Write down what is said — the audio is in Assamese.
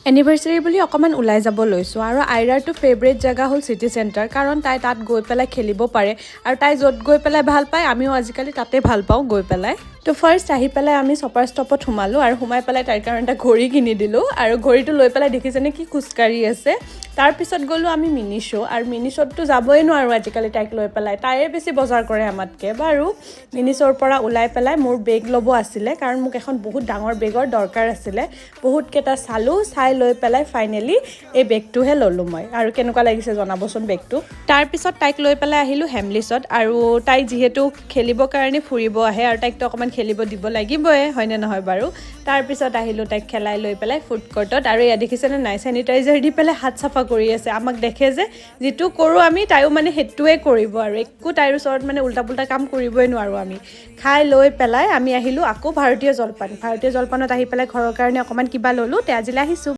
এনিভাৰ্চাৰী বুলি অকমান ওলাই যাব লৈছোঁ আৰু আইৰাৰটো ফেভৰেট জেগা হ'ল চিটি চেণ্টাৰ কাৰণ তাই তাত গৈ পেলাই খেলিব পাৰে আৰু তাই য'ত গৈ পেলাই ভাল পায় আমিও আজিকালি তাতে ভাল পাওঁ গৈ পেলাই তো ফাৰ্ষ্ট আহি পেলাই আমি ছপাৰ ষ্টপত সোমালোঁ আৰু সোমাই পেলাই তাইৰ কাৰণে এটা ঘড়ী কিনি দিলোঁ আৰু ঘড়ীটো লৈ পেলাই দেখিছেনে কি খোজকাঢ়ি আছে তাৰপিছত গ'লোঁ আমি মিনি শ্ব' আৰু মিনি শ্ব'ততো যাবই নোৱাৰোঁ আজিকালি তাইক লৈ পেলাই তাইয়ে বেছি বজাৰ কৰে আমাতকৈ বাৰু মিনি শ্ব'ৰ পৰা ওলাই পেলাই মোৰ বেগ ল'ব আছিলে কাৰণ মোক এখন বহুত ডাঙৰ বেগৰ দৰকাৰ আছিলে বহুতকেইটা চালোঁ চাই লৈ পেলাই ফাইনেলি এই বেগটোহে ল'লোঁ মই আৰু কেনেকুৱা লাগিছে জনাবচোন বেগটো তাৰপিছত তাইক লৈ পেলাই আহিলোঁ হেমলিছত আৰু তাই যিহেতু খেলিবৰ কাৰণে ফুৰিব আহে আৰু তাইকতো অকণমান খেলিব দিব লাগিবই হয়নে নহয় বাৰু তাৰপিছত আহিলোঁ তাইক খেলাই লৈ পেলাই ফুড কৰ্টত আৰু এয়া দেখিছেনে নাই চেনিটাইজাৰ দি পেলাই হাত চাফা কৰি আছে আমাক দেখে যে যিটো কৰোঁ আমি তাইও মানে সেইটোৱে কৰিব আৰু একো তাইৰ ওচৰত মানে উল্টা পুল্টা কাম কৰিবই নোৱাৰোঁ আমি খাই লৈ পেলাই আমি আহিলোঁ আকৌ ভাৰতীয় জলপানত আহি পেলাই ঘৰৰ কাৰণে অকণমান কিবা ল'লোঁ তে আজিলৈ আহিছোঁ